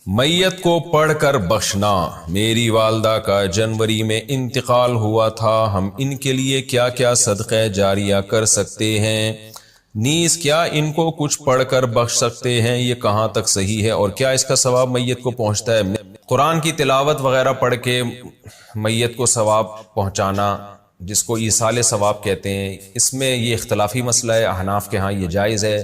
میت کو پڑھ کر بخشنا۔ میری والدہ کا جنوری میں انتقال ہوا تھا، ہم ان کے لیے کیا کیا صدقہ جاریہ کر سکتے ہیں؟ نیز کیا ان کو کچھ پڑھ کر بخش سکتے ہیں؟ یہ کہاں تک صحیح ہے اور کیا اس کا ثواب میت کو پہنچتا ہے؟ قرآن کی تلاوت وغیرہ پڑھ کے میت کو ثواب پہنچانا، جس کو ایصال ثواب کہتے ہیں، اس میں یہ اختلافی مسئلہ ہے۔ احناف کے ہاں یہ جائز ہے،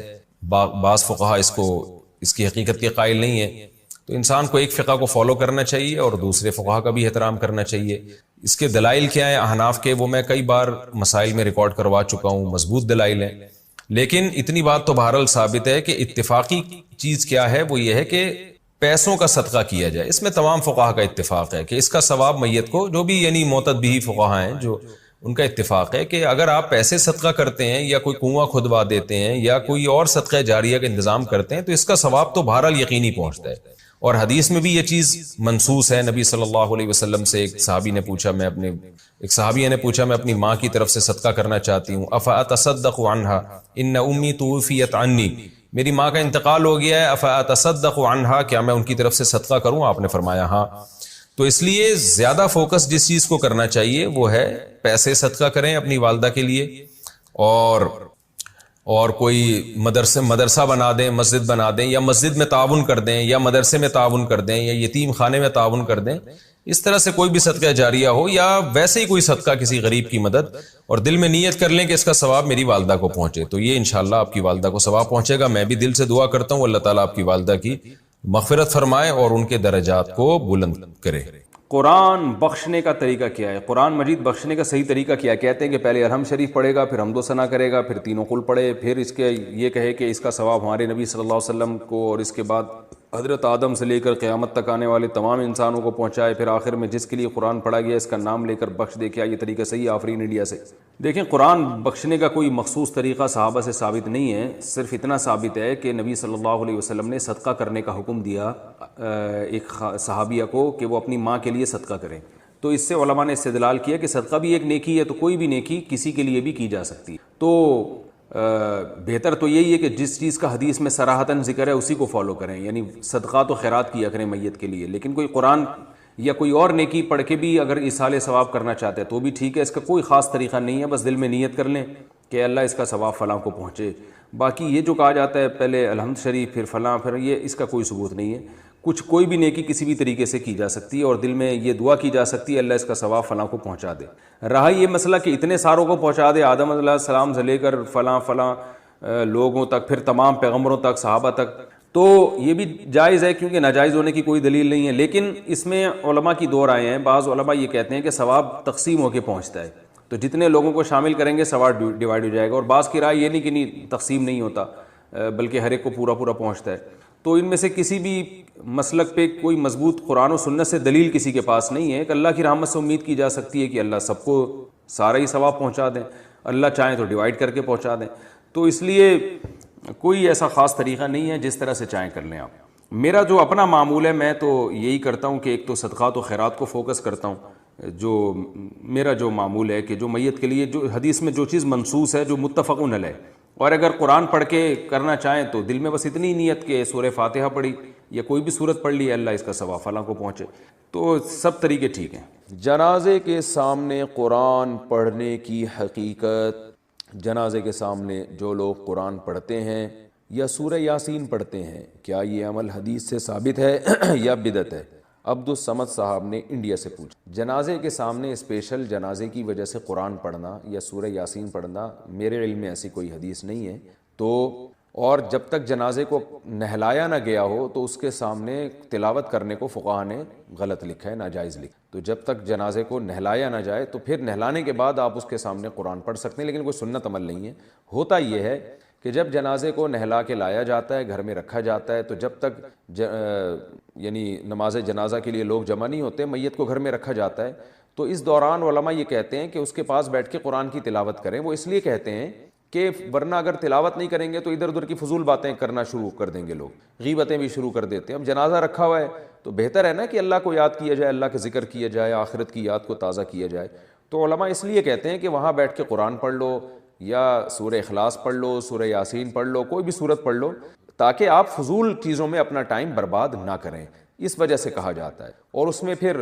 بعض فقہا اس کی حقیقت کے قائل نہیں ہے۔ تو انسان کو ایک فقہ کو فالو کرنا چاہیے اور دوسرے فقہا کا بھی احترام کرنا چاہیے۔ اس کے دلائل کیا ہیں احناف کے، وہ میں کئی بار مسائل میں ریکارڈ کروا چکا ہوں، مضبوط دلائل ہیں۔ لیکن اتنی بات تو بہرحال ثابت ہے کہ اتفاقی چیز کیا ہے، وہ یہ ہے کہ پیسوں کا صدقہ کیا جائے۔ اس میں تمام فقہا کا اتفاق ہے کہ اس کا ثواب میت کو، جو بھی یعنی معتد بھی فقہا ہیں، جو ان کا اتفاق ہے کہ اگر آپ پیسے صدقہ کرتے ہیں یا کوئی کنواں کھدوا دیتے ہیں یا کوئی اور صدقہ جاریہ کا انتظام کرتے ہیں تو اس کا ثواب تو بہرحال یقینی پہنچتا ہے۔ اور حدیث میں بھی یہ چیز منصوص ہے۔ نبی صلی اللہ علیہ وسلم سے ایک صحابیہ نے پوچھا میں اپنی ماں کی طرف سے صدقہ کرنا چاہتی ہوں، افاتصدق عنہا ان امی توفیت عنی، میری ماں کا انتقال ہو گیا ہے، افاتصدق عنہا، کیا میں ان کی طرف سے صدقہ کروں؟ آپ نے فرمایا ہاں۔ تو اس لیے زیادہ فوکس جس چیز کو کرنا چاہیے وہ ہے پیسے صدقہ کریں اپنی والدہ کے لیے، اور کوئی مدرسہ بنا دیں، مسجد بنا دیں، یا مسجد میں تعاون کر دیں، یا مدرسے میں تعاون کر دیں، یا یتیم خانے میں تعاون کر دیں۔ اس طرح سے کوئی بھی صدقہ جاریہ ہو، یا ویسے ہی کوئی صدقہ کسی غریب کی مدد، اور دل میں نیت کر لیں کہ اس کا ثواب میری والدہ کو پہنچے، تو یہ انشاءاللہ آپ کی والدہ کو ثواب پہنچے گا۔ میں بھی دل سے دعا کرتا ہوں اللہ تعالیٰ آپ کی والدہ کی مغفرت فرمائے اور ان کے درجات کو بلند کرے۔ قرآن بخشنے کا طریقہ کیا ہے؟ قرآن مجید بخشنے کا صحیح طریقہ کیا ہے؟ کہتے ہیں کہ پہلے الحمد شریف پڑھے گا، پھر حمد و ثنا کرے گا، پھر تینوں قل پڑھے، پھر اس کے یہ کہے کہ اس کا ثواب ہمارے نبی صلی اللہ علیہ وسلم کو، اور اس کے بعد حضرت آدم سے لے کر قیامت تک آنے والے تمام انسانوں کو پہنچائے، پھر آخر میں جس کے لیے قرآن پڑھا گیا اس کا نام لے کر بخش دے۔ کیا یہ طریقہ صحیح ہے آفرین انڈیا سے؟ دیکھیں، قرآن بخشنے کا کوئی مخصوص طریقہ صحابہ سے ثابت نہیں ہے، صرف اتنا ثابت ہے کہ نبی صلی اللہ علیہ وسلم نے صدقہ کرنے کا حکم دیا ایک صحابیہ کو کہ وہ اپنی ماں کے لیے صدقہ کریں۔ تو اس سے علماء نے استدلال کیا کہ صدقہ بھی ایک نیکی ہے، تو کوئی بھی نیکی کسی کے لیے بھی کی جا سکتی ہے۔ تو بہتر تو یہی ہے کہ جس چیز کا حدیث میں صراحتاً ذکر ہے اسی کو فالو کریں، یعنی صدقات و خیرات کیا کریں میت کے لیے۔ لیکن کوئی قرآن یا کوئی اور نیکی پڑھ کے بھی اگر ایصال ثواب کرنا چاہتے ہیں تو بھی ٹھیک ہے، اس کا کوئی خاص طریقہ نہیں ہے، بس دل میں نیت کر لیں کہ اللہ اس کا ثواب فلاں کو پہنچے۔ باقی یہ جو کہا جاتا ہے پہلے الحمد شریف پھر فلاں پھر یہ، اس کا کوئی ثبوت نہیں ہے۔ کوئی بھی نیکی کسی بھی طریقے سے کی جا سکتی ہے، اور دل میں یہ دعا کی جا سکتی ہے اللہ اس کا ثواب فلاں کو پہنچا دے۔ رہا یہ مسئلہ کہ اتنے ساروں کو پہنچا دے، آدم علیہ السلام سے لے کر فلاں لوگوں تک، پھر تمام پیغمبروں تک، صحابہ تک، تو یہ بھی جائز ہے کیونکہ ناجائز ہونے کی کوئی دلیل نہیں ہے۔ لیکن اس میں علماء کی دو رائے ہیں۔ بعض علماء یہ کہتے ہیں کہ ثواب تقسیم ہو کے پہنچتا ہے، تو جتنے لوگوں کو شامل کریں گے ثواب ڈیوائڈ ہو جائے گا، اور بعض کی رائے یہ نہیں کہ نہیں تقسیم نہیں ہوتا بلکہ ہر ایک کو پورا پہنچتا ہے۔ تو ان میں سے کسی بھی مسلک پہ کوئی مضبوط قرآن و سنت سے دلیل کسی کے پاس نہیں ہے کہ اللہ کی رحمت سے امید کی جا سکتی ہے کہ اللہ سب کو سارا ہی ثواب پہنچا دیں، اللہ چاہیں تو ڈیوائڈ کر کے پہنچا دیں۔ تو اس لیے کوئی ایسا خاص طریقہ نہیں ہے، جس طرح سے چاہیں کر لیں آپ۔ میرا جو اپنا معمول ہے، میں تو یہی کرتا ہوں کہ ایک تو صدقات و خیرات کو فوکس کرتا ہوں۔ جو میرا جو معمول ہے کہ جو میت کے لیے جو حدیث میں جو چیز منصوص ہے، جو متفق علیہ، اور اگر قرآن پڑھ کے کرنا چاہیں تو دل میں بس اتنی نیت کہ سورہ فاتحہ پڑھی یا کوئی بھی سورت پڑھ لی، اللہ اس کا ثواب فلاں کو پہنچے، تو سب طریقے ٹھیک ہیں۔ جنازے کے سامنے قرآن پڑھنے کی حقیقت۔ جنازے کے سامنے جو لوگ قرآن پڑھتے ہیں یا سورہ یاسین پڑھتے ہیں، کیا یہ عمل حدیث سے ثابت ہے یا بدعت ہے؟ عبد الصمد صاحب نے انڈیا سے پوچھا۔ جنازے کے سامنے اسپیشل جنازے کی وجہ سے قرآن پڑھنا یا سورہ یاسین پڑھنا، میرے علم میں ایسی کوئی حدیث نہیں ہے۔ تو اور جب تک جنازے کو نہلایا نہ گیا ہو تو اس کے سامنے تلاوت کرنے کو فقہا نے غلط لکھا ہے، ناجائز لکھا۔ تو جب تک جنازے کو نہلایا نہ جائے تو پھر نہلانے کے بعد آپ اس کے سامنے قرآن پڑھ سکتے ہیں، لیکن کوئی سنت عمل نہیں ہے۔ ہوتا یہ ہے کہ جب جنازے کو نہلا کے لایا جاتا ہے، گھر میں رکھا جاتا ہے، تو جب تک یعنی نماز جنازہ کے لیے لوگ جمع نہیں ہوتے، میت کو گھر میں رکھا جاتا ہے، تو اس دوران علماء یہ کہتے ہیں کہ اس کے پاس بیٹھ کے قرآن کی تلاوت کریں۔ وہ اس لیے کہتے ہیں کہ ورنہ اگر تلاوت نہیں کریں گے تو ادھر ادھر کی فضول باتیں کرنا شروع کر دیں گے، لوگ غیبتیں بھی شروع کر دیتے ہیں۔ اب جنازہ رکھا ہوا ہے تو بہتر ہے نا کہ اللہ کو یاد کیا جائے، اللہ کا ذکر کیا جائے، آخرت کی یاد کو تازہ کیا جائے۔ تو علماء اس لیے کہتے ہیں کہ وہاں بیٹھ کے قرآن پڑھ لو، یا سورہ اخلاص پڑھ لو، سورہ یاسین پڑھ لو، کوئی بھی سورت پڑھ لو، تاکہ آپ فضول چیزوں میں اپنا ٹائم برباد نہ کریں، اس وجہ سے کہا جاتا ہے۔ اور اس میں پھر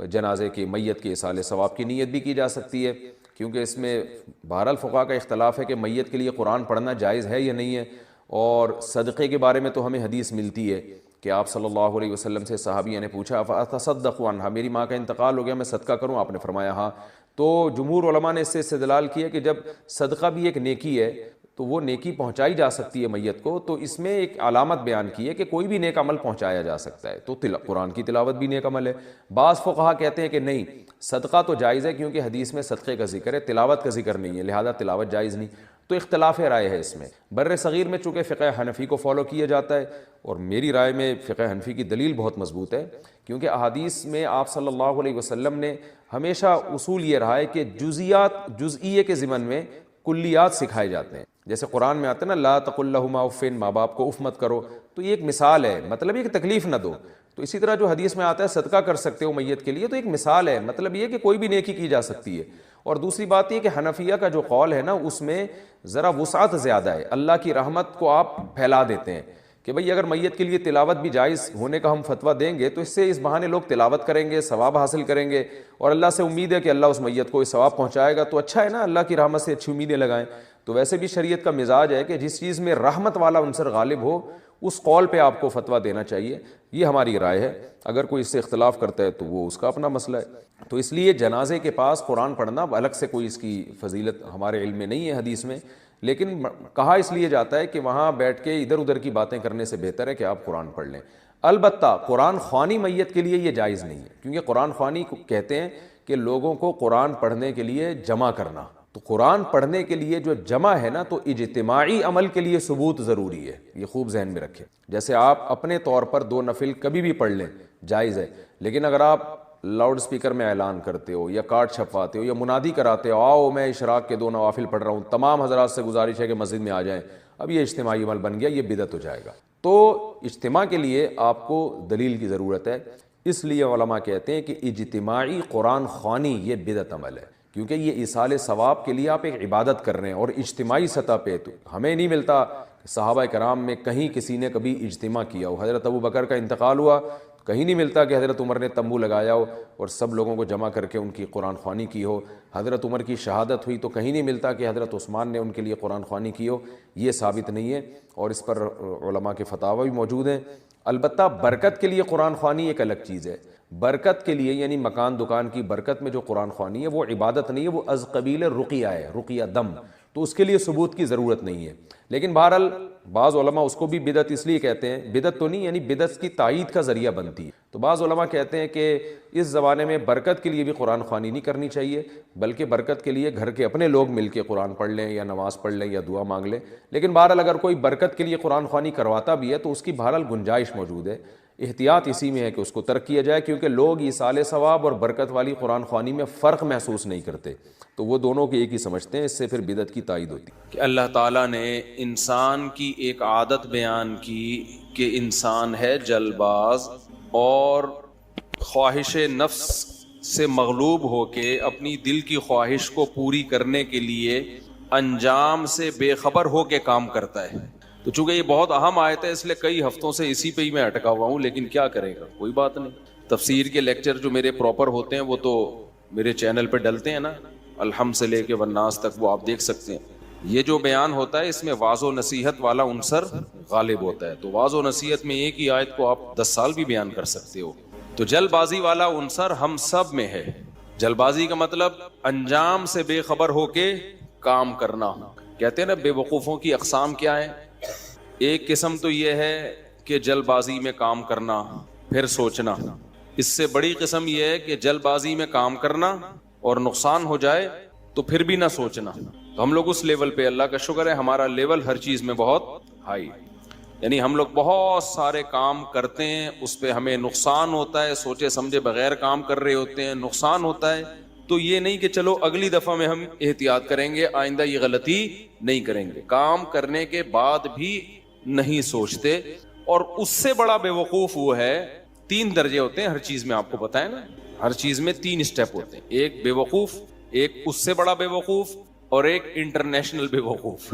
جنازے کی میت کے ایصال ثواب کی نیت بھی کی جا سکتی ہے، کیونکہ اس میں بہرحال فقہا کا اختلاف ہے کہ میت کے لیے قرآن پڑھنا جائز ہے یا نہیں ہے۔ اور صدقے کے بارے میں تو ہمیں حدیث ملتی ہے کہ آپ صلی اللہ علیہ وسلم سے صحابیہ نے پوچھا فاتصدق عنہا، میری ماں کا انتقال ہو گیا، میں صدقہ کروں؟ آپ نے فرمایا ہاں۔ تو جمہور علماء نے اس سے استدلال کیا کہ جب صدقہ بھی ایک نیکی ہے تو وہ نیکی پہنچائی جا سکتی ہے میت کو، تو اس میں ایک علامت بیان کی ہے کہ کوئی بھی نیک عمل پہنچایا جا سکتا ہے، تو قرآن کی تلاوت بھی نیک عمل ہے۔ بعض فقہا کہتے ہیں کہ نہیں، صدقہ تو جائز ہے کیونکہ حدیث میں صدقے کا ذکر ہے، تلاوت کا ذکر نہیں ہے، لہذا تلاوت جائز نہیں۔ تو اختلاف رائے ہے اس میں۔ بر صغیر میں چونکہ فقہ حنفی کو فالو کیا جاتا ہے، اور میری رائے میں فقہ حنفی کی دلیل بہت مضبوط ہے، کیونکہ احادیث میں آپ صلی اللہ علیہ وسلم نے ہمیشہ اصول یہ رہا ہے کہ جزئیے کے ضمن میں کلیات سکھائے جاتے ہیں۔ جیسے قرآن میں آتا ہے نا لا تقل لہما اف، ماں باپ کو اف مت کرو، تو یہ ایک مثال ہے، مطلب یہ کہ تکلیف نہ دو۔ تو اسی طرح جو حدیث میں آتا ہے صدقہ کر سکتے ہو میت کے لیے، تو ایک مثال ہے، مطلب یہ کہ کوئی بھی نیکی کی جا سکتی ہے۔ اور دوسری بات یہ کہ حنفیہ کا جو قول ہے نا اس میں ذرا وسعت زیادہ ہے، اللہ کی رحمت کو آپ پھیلا دیتے ہیں کہ بھئی اگر میت کے لیے تلاوت بھی جائز ہونے کا ہم فتویٰ دیں گے تو اس سے اس بہانے لوگ تلاوت کریں گے، ثواب حاصل کریں گے، اور اللہ سے امید ہے کہ اللہ اس میت کو ثواب پہنچائے گا، تو اچھا ہے نا، اللہ کی رحمت سے اچھی امیدیں لگائیں۔ تو ویسے بھی شریعت کا مزاج ہے کہ جس چیز میں رحمت والا عنصر غالب ہو اس قول پہ آپ کو فتویٰ دینا چاہیے، یہ ہماری رائے ہے۔ اگر کوئی اس سے اختلاف کرتا ہے تو وہ اس کا اپنا مسئلہ ہے۔ تو اس لیے جنازے کے پاس قرآن پڑھنا الگ سے کوئی اس کی فضیلت ہمارے علم میں نہیں ہے حدیث میں، لیکن کہا اس لیے جاتا ہے کہ وہاں بیٹھ کے ادھر ادھر کی باتیں کرنے سے بہتر ہے کہ آپ قرآن پڑھ لیں۔ البتہ قرآن خوانی میت کے لیے یہ جائز نہیں ہے، کیونکہ قرآن خوانی کو کہتے ہیں کہ لوگوں کو قرآن پڑھنے کے لیے جمع کرنا۔ تو قرآن پڑھنے کے لیے جو جمع ہے نا، تو اجتماعی عمل کے لیے ثبوت ضروری ہے، یہ خوب ذہن میں رکھیں۔ جیسے آپ اپنے طور پر 2 نفل کبھی بھی پڑھ لیں جائز ہے، لیکن اگر آپ لاؤڈ سپیکر میں اعلان کرتے ہو یا کارڈ چھپواتے ہو یا منادی کراتے ہو آؤ میں اشراق کے 2 نوافل پڑھ رہا ہوں، تمام حضرات سے گزارش ہے کہ مسجد میں آ جائیں، اب یہ اجتماعی عمل بن گیا، یہ بدعت ہو جائے گا۔ تو اجتماع کے لیے آپ کو دلیل کی ضرورت ہے، اس لیے علماء کہتے ہیں کہ اجتماعی قرآن خوانی یہ بدعت عمل ہے، کیونکہ یہ ایصال ثواب کے لیے آپ ایک عبادت کر رہے ہیں، اور اجتماعی سطح پہ تو ہمیں نہیں ملتا صحابہ کرام میں کہیں کسی نے کبھی اجتماع کیا ہو۔ حضرت ابو بکر کا انتقال ہوا، کہیں نہیں ملتا کہ حضرت عمر نے تمبو لگایا ہو اور سب لوگوں کو جمع کر کے ان کی قرآن خوانی کی ہو۔ حضرت عمر کی شہادت ہوئی تو کہیں نہیں ملتا کہ حضرت عثمان نے ان کے لیے قرآن خوانی کی ہو، یہ ثابت نہیں ہے، اور اس پر علماء کے فتاوی بھی موجود ہیں۔ البتہ برکت کے لیے قرآن خوانی ایک الگ چیز ہے۔ برکت کے لیے یعنی مکان دکان کی برکت میں جو قرآن خوانی ہے وہ عبادت نہیں ہے، وہ از قبیل رقیہ ہے، رقیہ دم، تو اس کے لیے ثبوت کی ضرورت نہیں ہے۔ لیکن بہرحال بعض علماء اس کو بھی بدعت اس لیے کہتے ہیں، بدعت تو نہیں یعنی بدعت کی تائید کا ذریعہ بنتی ہے۔ تو بعض علماء کہتے ہیں کہ اس زمانے میں برکت کے لیے بھی قرآن خوانی نہیں کرنی چاہیے، بلکہ برکت کے لیے گھر کے اپنے لوگ مل کے قرآن پڑھ لیں یا نماز پڑھ لیں یا دعا مانگ لیں۔ لیکن بہرحال اگر کوئی برکت کے لیے قرآن خوانی کرواتا بھی ہے تو اس کی بہرحال گنجائش موجود ہے۔ احتیاط اسی میں ہے کہ اس کو ترک کیا جائے، کیونکہ لوگ ایصال ثواب اور برکت والی قرآن خوانی میں فرق محسوس نہیں کرتے، تو وہ دونوں کے ایک ہی سمجھتے ہیں، اس سے پھر بدعت کی تائید ہوتی ہے۔ کہ اللہ تعالیٰ نے انسان کی ایک عادت بیان کی کہ انسان ہے جلد باز اور خواہش نفس سے مغلوب ہو کے اپنی دل کی خواہش کو پوری کرنے کے لیے انجام سے بے خبر ہو کے کام کرتا ہے۔ تو چونکہ یہ بہت اہم آیت ہے اس لیے کئی ہفتوں سے اسی پہ ہی میں اٹکا ہوا ہوں، لیکن کیا کرے گا، کوئی بات نہیں۔ تفسیر کے لیکچر جو میرے پراپر ہوتے ہیں وہ تو میرے چینل پہ ڈلتے ہیں نا، الحمد سے لے کے والناس تک، وہ آپ دیکھ سکتے ہیں۔ یہ جو بیان ہوتا ہے اس میں واعظ و نصیحت والا عنصر غالب ہوتا ہے، تو واعظ و نصیحت میں ایک ہی آیت کو آپ 10 سال بھی بیان کر سکتے ہو۔ تو جلد بازی والا عنصر ہم سب میں ہے۔ جلد بازی کا مطلب انجام سے بے خبر ہو کے کام کرنا۔ کہتے ہیں نا بے وقوفوں کی اقسام کیا ہیں؟ ایک قسم تو یہ ہے کہ جلد بازی میں کام کرنا پھر سوچنا، اس سے بڑی قسم یہ ہے کہ جلد بازی میں کام کرنا اور نقصان ہو جائے تو پھر بھی نہ سوچنا۔ تو ہم لوگ اس لیول پہ، اللہ کا شکر ہے ہمارا لیول ہر چیز میں بہت ہائی، یعنی ہم لوگ بہت سارے کام کرتے ہیں اس پہ ہمیں نقصان ہوتا ہے، سوچے سمجھے بغیر کام کر رہے ہوتے ہیں، نقصان ہوتا ہے، تو یہ نہیں کہ چلو اگلی دفعہ میں ہم احتیاط کریں گے، آئندہ یہ غلطی نہیں کریں گے، کام کرنے کے بعد بھی نہیں سوچتے۔ اور اس سے بڑا بے وقوف وہ ہے، 3 درجے ہوتے ہیں ہر چیز میں، آپ کو پتہ ہے نا، ہر چیز میں 3 سٹیپ ہوتے ہیں، ایک بے وقوف، ایک اس سے بڑا بے وقوف، اور ایک انٹرنیشنل بے وقوف۔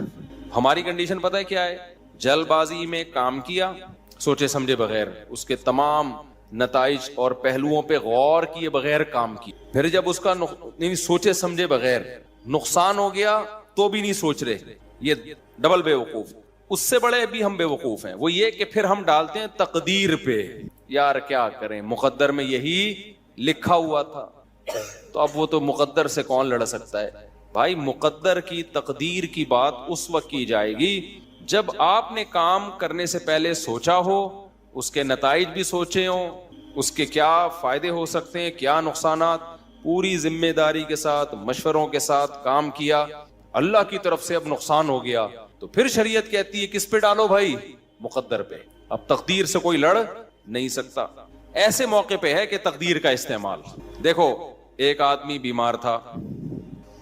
ہماری کنڈیشن پتہ ہے کیا ہے؟ جلد بازی میں کام کیا سوچے سمجھے بغیر, اس کے تمام نتائج اور پہلوؤں پہ غور کیے بغیر کام کیا, پھر جب اس کا نہیں سوچے سمجھے بغیر نقصان ہو گیا تو بھی نہیں سوچ رہے, یہ ڈبل بے وقوف. اس سے بڑے بھی ہم بے وقوف ہیں, وہ یہ کہ پھر ہم ڈالتے ہیں تقدیر پہ, یار کیا کریں مقدر میں یہی لکھا ہوا تھا. تو اب وہ تو مقدر سے کون لڑ سکتا ہے بھائی. مقدر کی تقدیر کی بات اس وقت کی جائے گی جب آپ نے کام کرنے سے پہلے سوچا ہو, اس کے نتائج بھی سوچے ہوں, اس کے کیا فائدے ہو سکتے ہیں کیا نقصانات, پوری ذمہ داری کے ساتھ مشوروں کے ساتھ کام کیا, اللہ کی طرف سے اب نقصان ہو گیا تو پھر شریعت کہتی ہے کس پہ ڈالو بھائی, مقدر پہ. اب تقدیر سے کوئی لڑ نہیں سکتا. ایسے موقع پہ ہے کہ تقدیر کا استعمال. دیکھو ایک آدمی بیمار تھا,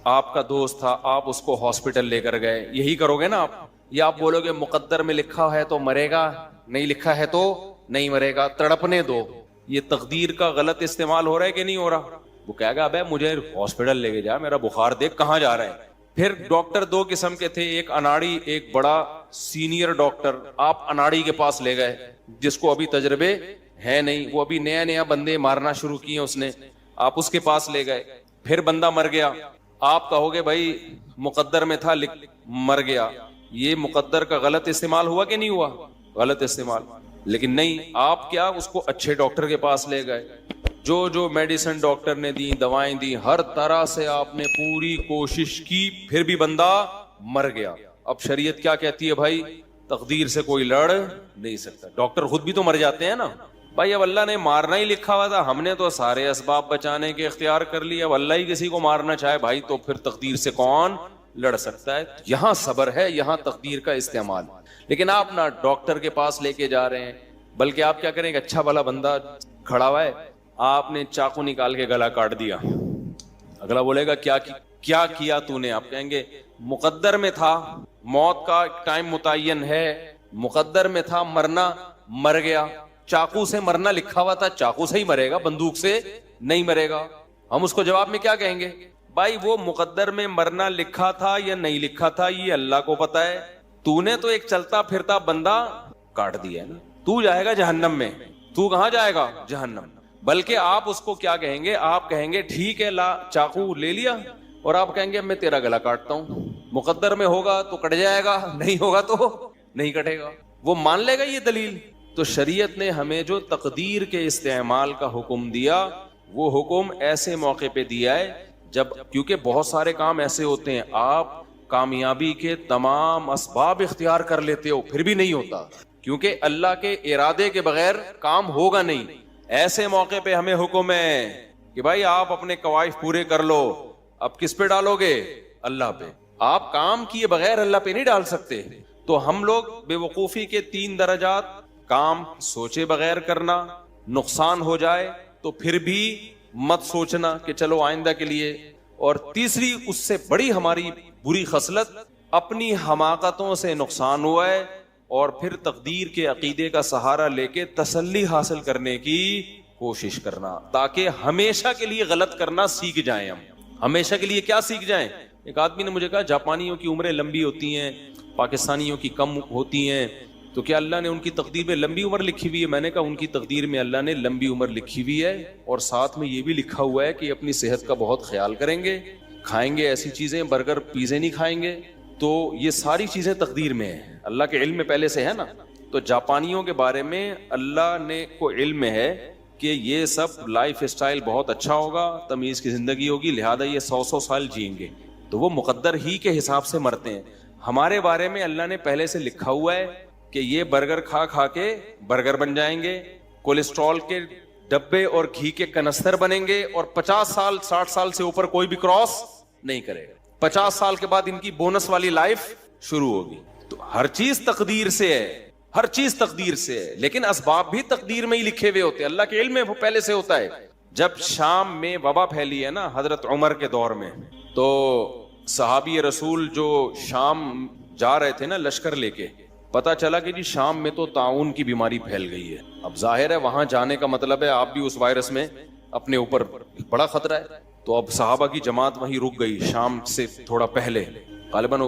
آپ کا دوست تھا, آپ اس کو ہاسپٹل لے کر گئے, یہی کرو گے نا آپ, یا آپ بولو گے مقدر میں لکھا ہے تو مرے گا, نہیں لکھا ہے تو نہیں مرے گا, تڑپنے دو. یہ تقدیر کا غلط استعمال ہو رہا ہے کہ نہیں ہو رہا؟ وہ کہے گا ابے مجھے ہاسپٹل لے کے جا, میرا بخار دیکھ کہاں جا رہا ہے. پھر ڈاکٹر دو قسم کے تھے, ایک اناڑی ایک بڑا سینئر ڈاکٹر, آپ اناڑی کے پاس لے گئے جس کو ابھی تجربے ہے نہیں, وہ ابھی نیا بندے مارنا شروع کیے اس نے, آپ اس کے پاس لے گئے. پھر بندہ مر گیا, آپ کہو گے بھائی مقدر میں تھا مر گیا, یہ مقدر کا غلط استعمال ہوا کہ نہیں ہوا؟ غلط استعمال. لیکن نہیں, آپ کیا اس کو اچھے ڈاکٹر کے پاس لے گئے, جو میڈیسن ڈاکٹر نے دی, دوائیں دی, ہر طرح سے آپ نے پوری کوشش کی, پھر بھی بندہ مر گیا. اب شریعت کیا کہتی ہے بھائی, تقدیر سے کوئی لڑ نہیں سکتا. ڈاکٹر خود بھی تو مر جاتے ہیں نا بھائی. اب اللہ نے مارنا ہی لکھا ہوا تھا, ہم نے تو سارے اسباب بچانے کے اختیار کر لیے, اب اللہ ہی کسی کو مارنا چاہے بھائی تو پھر تقدیر سے کون لڑ سکتا ہے؟ یہاں صبر ہے, یہاں تقدیر کا استعمال. لیکن آپ نہ ڈاکٹر کے پاس لے کے جا رہے ہیں, بلکہ آپ کیا کریں, ایک اچھا والا بندہ کھڑا ہوا ہے, آپ نے چاقو نکال کے گلا کاٹ دیا. اگلا بولے گا کیا کیا تو نے؟ آپ کہیں گے مقدر میں تھا, موت کا ٹائم متعین ہے, مقدر میں تھا, مرنا مر گیا. چاقو سے مرنا لکھا ہوا تھا, چاقو سے ہی مرے گا, بندوق سے نہیں مرے گا. ہم اس کو جواب میں کیا کہیں گے, بھائی وہ مقدر میں مرنا لکھا تھا یا نہیں لکھا تھا یہ اللہ کو پتا ہے, تو نے تو ایک چلتا پھرتا بندہ کاٹ دیا ہے نا, تو جائے گا جہنم میں. تو کہاں جائے گا؟ جہنم. بلکہ آپ اس کو کیا کہیں گے, آپ کہیں گے ٹھیک ہے لا چاقو لے لیا, اور آپ کہیں گے میں تیرا گلا کاٹتا ہوں, مقدر میں ہوگا تو کٹ جائے گا, نہیں ہوگا تو نہیں کٹے گا. وہ مان لے گا یہ دلیل. تو شریعت نے ہمیں جو تقدیر کے استعمال کا حکم دیا, وہ حکم ایسے موقع پہ دیا ہے جب, کیونکہ بہت سارے کام ایسے ہوتے ہیں آپ کامیابی کے تمام اسباب اختیار کر لیتے ہو پھر بھی نہیں ہوتا, کیونکہ اللہ کے ارادے کے بغیر کام ہوگا نہیں. ایسے موقع پہ ہمیں حکم ہے کہ بھائی آپ اپنے قوائف پورے کر لو. اب کس پہ ڈالو گے؟ اللہ پہ. آپ کام کیے بغیر اللہ پہ نہیں ڈال سکتے. تو ہم لوگ بے وقوفی کے 3 درجات, کام سوچے بغیر کرنا, نقصان ہو جائے تو پھر بھی مت سوچنا کہ چلو آئندہ کے لیے, اور تیسری اس سے بڑی ہماری بری خصلت, اپنی حماقتوں سے نقصان ہوا ہے اور پھر تقدیر کے عقیدے کا سہارا لے کے تسلی حاصل کرنے کی کوشش کرنا, تاکہ ہمیشہ کے لیے غلط کرنا سیکھ جائیں. ہم ہمیشہ کے لیے کیا سیکھ جائیں؟ ایک آدمی نے مجھے کہا جاپانیوں کی عمریں لمبی ہوتی ہیں, پاکستانیوں کی کم ہوتی ہیں, تو کیا اللہ نے ان کی تقدیر میں لمبی عمر لکھی ہوئی ہے؟ میں نے کہا ان کی تقدیر میں اللہ نے لمبی عمر لکھی ہوئی ہے, اور ساتھ میں یہ بھی لکھا ہوا ہے کہ اپنی صحت کا بہت خیال کریں گے, کھائیں گے ایسی چیزیں, برگر پیزے نہیں کھائیں گے. تو یہ ساری چیزیں تقدیر میں ہیں, اللہ کے علم میں پہلے سے ہے نا. تو جاپانیوں کے بارے میں اللہ نے کو علم ہے کہ یہ سب لائف اسٹائل بہت اچھا ہوگا, تمیز کی زندگی ہوگی, لہذا یہ 100 سال جئیں گے, تو وہ مقدر ہی کے حساب سے مرتے ہیں. ہمارے بارے میں اللہ نے پہلے سے لکھا ہوا ہے کہ یہ برگر کھا کھا کے برگر بن جائیں گے, کولیسٹرول کے ڈبے اور گھی کے کنستر بنیں گے, اور 50 سال 60 سال سے اوپر کوئی بھی کراس نہیں کرے گا. 50 سال کے بعد ان کی بونس والی لائف شروع ہوگی. تو ہر چیز تقدیر سے ہے, ہر چیز تقدیر سے ہے, لیکن اسباب بھی تقدیر میں ہی لکھے ہوئے ہوتے ہیں, اللہ کے علم میں وہ پہلے سے ہوتا ہے. جب شام میں وبا پھیلی ہے نا حضرت عمر کے دور میں, تو صحابی رسول جو شام جا رہے تھے نا لشکر لے کے, پتا چلا کہ جی شام میں تو طاعون کی بیماری پھیل گئی ہے. اب ظاہر ہے وہاں جانے کا مطلب ہے آپ بھی اس وائرس میں اپنے اوپر بڑا خطرہ ہے. تو اب صحابہ کی جماعت وہیں رک گئی شام سے تھوڑا پہلے, غالباً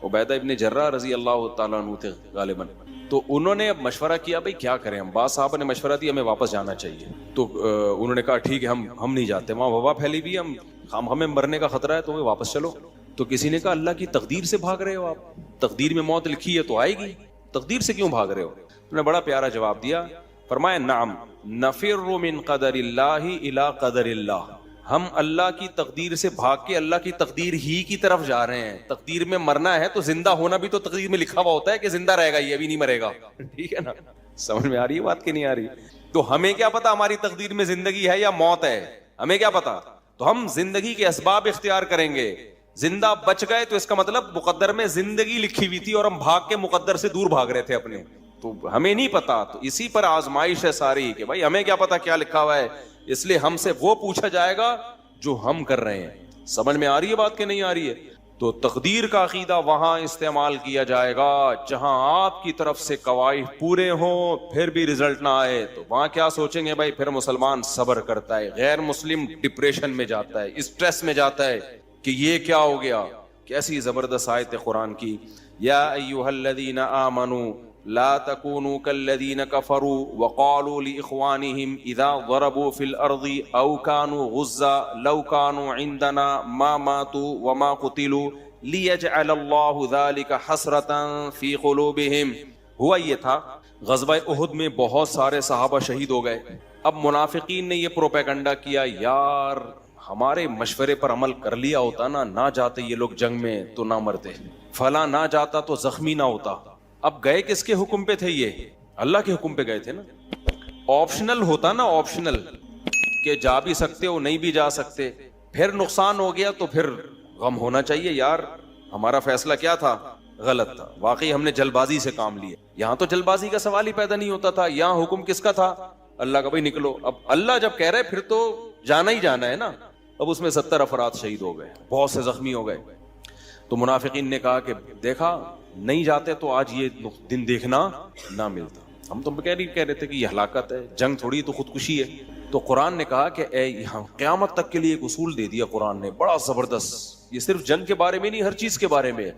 عبیدہ ابن جرہ رضی اللہ تعالیٰ عنہ تھے غالباً. تو انہوں نے اب مشورہ کیا بھائی کیا کریں ہم. بعض صحابہ نے مشورہ دیا ہمیں واپس جانا چاہیے. تو انہوں نے کہا ٹھیک ہے ہم نہیں جاتے, وہاں وبا پھیلی ہوئی ہے, ہمیں مرنے کا خطرہ ہے, تو واپس چلو. تو کسی نے کہا اللہ کی تقدیر سے بھاگ رہے ہو آپ, تقدیر میں موت لکھی ہے تو آئے گی, تقدیر سے کیوں بھاگ رہے ہو. انہوں نے بڑا پیارا جواب دیا, فرمایا نعم نفر من قدر اللہ الی قدر اللہ, ہم اللہ کی تقدیر سے بھاگ کے اللہ کی تقدیر ہی کی طرف جا رہے ہیں. تقدیر میں مرنا ہے تو زندہ ہونا بھی تو تقدیر میں لکھا ہوا ہوتا ہے کہ زندہ رہے گا, یہ بھی نہیں مرے گا. ٹھیک ہے نا, سمجھ میں آ رہی ہے بات کہ نہیں آ رہی. تو ہمیں کیا پتا ہماری تقدیر میں زندگی ہے یا موت ہے, ہمیں کیا پتا. تو ہم زندگی کے اسباب اختیار کریں گے. زندہ بچ گئے تو اس کا مطلب مقدر میں زندگی لکھی ہوئی تھی اور ہم بھاگ کے مقدر سے دور بھاگ رہے تھے اپنے, تو ہمیں نہیں پتا. تو اسی پر آزمائش ہے ساری کہ بھائی ہمیں کیا پتا کیا لکھا ہوا ہے, اس لیے ہم سے وہ پوچھا جائے گا جو ہم کر رہے ہیں. سمجھ میں آ رہی ہے بات کہ نہیں آ رہی ہے. تو تقدیر کا عقیدہ وہاں استعمال کیا جائے گا جہاں آپ کی طرف سے قواعد پورے ہوں, پھر بھی رزلٹ نہ آئے تو وہاں کیا سوچیں گے بھائی پھر مسلمان صبر کرتا ہے, غیر مسلم ڈپریشن میں جاتا ہے, اسٹریس میں جاتا ہے کہ یہ کیا ہو گیا. کیسی زبردست آیت قرآن کی, یا ایھا الذین آمنوا لا تکونوا کالذین کفروا وقالوا لاخوانہم اذا ضربوا فی الارض او کانوا غزا لو کانوا عندنا ما ماتوا وما قتلوا لیجعل اللہ ذلک حسرۃ فی قلوبہم. ہوا یہ تھا غزوہ احد میں بہت سارے صحابہ شہید ہو گئے. اب منافقین نے یہ پروپیگنڈا کیا, یار ہمارے مشورے پر عمل کر لیا ہوتا نا, نہ جاتے یہ لوگ جنگ میں تو نہ مرتے, فلاں نہ جاتا تو زخمی نہ ہوتا. اب گئے کس کے حکم پہ تھے, یہ اللہ کے حکم پہ گئے تھے نا. آپشنل ہوتا نا, آپشنل کہ جا بھی سکتے ہو نہیں بھی جا سکتے, پھر نقصان ہو گیا تو پھر غم ہونا چاہیے, یار ہمارا فیصلہ کیا تھا, غلط تھا, واقعی ہم نے جلد بازی سے کام لیا. یہاں تو جلد بازی کا سوال ہی پیدا نہیں ہوتا تھا, یہاں حکم کس کا تھا, اللہ کا, بھائی نکلو. اب اللہ جب کہہ رہے پھر تو جانا ہی جانا ہے نا. اب اس میں 70 افراد شہید ہو گئے, بہت سے زخمی ہو گئے. تو منافقین نے کہا کہ دیکھا نہیں جاتے تو آج یہ دن دیکھنا نہ ملتا. ہم تو کہہ رہے تھے کہ یہ ہلاکت ہے, جنگ تھوڑی تو خودکشی ہے. تو قرآن نے کہا کہ اے یہاں قیامت تک کے لیے ایک اصول دے دیا قرآن نے بڑا زبردست. یہ صرف جنگ کے بارے میں نہیں, ہر چیز کے بارے میں ہے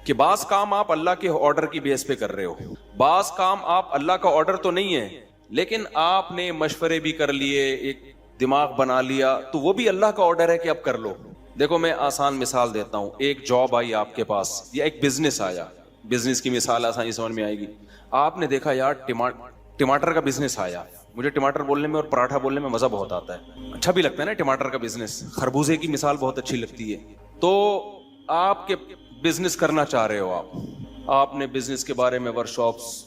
کہ بعض کام آپ اللہ کے آرڈر کی بیس پہ کر رہے ہو, بعض کام آپ اللہ کا آرڈر تو نہیں ہے لیکن آپ نے مشورے بھی کر لیے, ایک دماغ بنا لیا, تو وہ بھی اللہ کا آرڈر ہے کہ اب کر لو. دیکھو میں آسان مثال دیتا ہوں, ایک جاب آئی آپ کے پاس یا ایک بزنس آیا, بزنس کی مثال آسانی سمجھ میں آئے گی. آپ نے دیکھا یار ٹماٹر کا بزنس آیا, مجھے ٹماٹر بولنے میں اور پراٹھا بولنے میں مزہ بہت آتا ہے, اچھا بھی لگتا ہے نا ٹماٹر کا بزنس. خربوزے کی مثال بہت اچھی لگتی ہے. تو آپ کے بزنس کرنا چاہ رہے ہو, آپ نے بزنس کے بارے میں ورکشاپس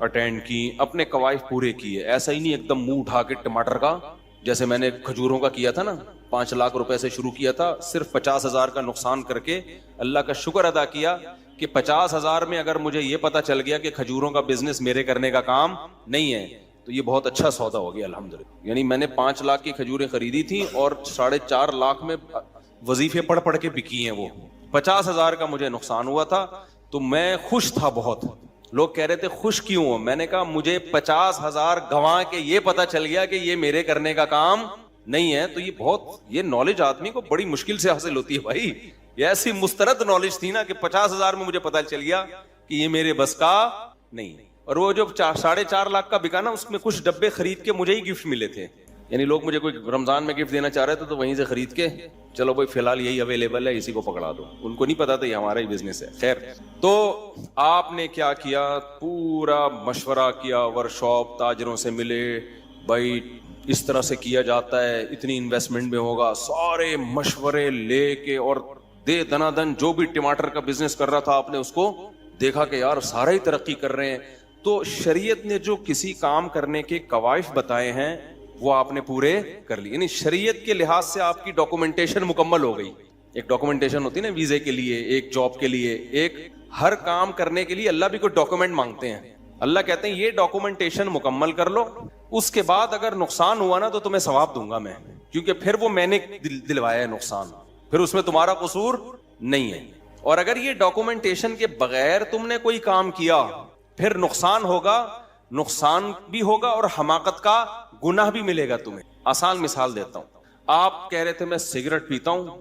اٹینڈ کی, اپنے قواعد پورے کیے. ایسا ہی نہیں ایک دم منہ اٹھا کے ٹماٹر کا, جیسے میں نے کھجوروں کا کیا تھا نا, 5 لاکھ روپے سے شروع کیا تھا, صرف 50,000 کا نقصان کر کے اللہ کا شکر ادا کیا کہ 50,000 میں اگر مجھے یہ پتا چل گیا کہ کھجوروں کا بزنس میرے کرنے کا کام نہیں ہے تو یہ بہت اچھا سودا ہو گیا الحمدللہ. یعنی میں نے 5 لاکھ کی کھجوریں خریدی تھیں اور 4.5 لاکھ میں وظیفے پڑھ کے بکی ہیں. وہ 50,000 کا مجھے نقصان ہوا تھا تو میں خوش تھا بہت. لوگ کہہ رہے تھے خوش کیوں ہو, میں نے کہا مجھے 50,000 گنوا کے یہ پتا چل گیا کہ یہ میرے کرنے کا کام نہیں ہے. تو یہ بہت, یہ نالج آدمی کو بڑی مشکل سے حاصل ہوتی ہے بھائی. یہ ایسی مسترد نالج تھی نا کہ 50,000 میں مجھے پتا چل گیا کہ یہ میرے بس کا نہیں. اور وہ جو 4.5 لاکھ کا بکا نا, اس میں کچھ ڈبے خرید کے مجھے ہی گفٹ ملے تھے. یعنی لوگ مجھے کوئی رمضان میں گفٹ دینا چاہ رہے تھے تو وہیں سے خرید کے چلو بھائی فی الحال یہی اویلیبل ہے, اسی کو پکڑا دو. ان کو نہیں پتا تھا یہ ہمارا ہی بزنس ہے. خیر, تو آپ نے کیا کیا, پورا مشورہ کیا, ورکشاپ تاجروں سے ملے, بھائی اس طرح سے کیا جاتا ہے, اتنی انویسٹمنٹ میں ہوگا, سارے مشورے لے کے, اور دے دنا دن جو بھی ٹماٹر کا بزنس کر رہا تھا آپ نے اس کو دیکھا کہ یار سارے ہی ترقی کر رہے ہیں. تو شریعت نے جو کسی کام کرنے کے قواعد بتائے ہیں وہ آپ نے پورے کر لی. یعنی شریعت کے لحاظ سے آپ کی ڈاکومنٹیشن مکمل ہو گئی. ایک ڈاکومنٹیشن ہوتی ہے نا ویزے کے لیے, ایک جاب کے لیے, ایک ہر کام کرنے کے لیے اللہ بھی کوئی ڈاکومنٹ مانگتے ہیں. اللہ کہتے ہیں یہ ڈاکومنٹیشن مکمل کر لو, اس کے بعد اگر نقصان ہوا نا تو تمہیں ثواب دوں گا میں, کیونکہ پھر وہ میں نے دلوایا ہے نقصان, پھر اس میں تمہارا قصور نہیں ہے. اور اگر یہ ڈاکومنٹیشن کے بغیر تم نے کوئی کام کیا پھر نقصان ہوگا, نقصان بھی ہوگا اور حماقت کا گناہ بھی ملے گا تمہیں. آسان مثال دیتا ہوں, آپ کہہ رہے تھے میں سگریٹ پیتا ہوں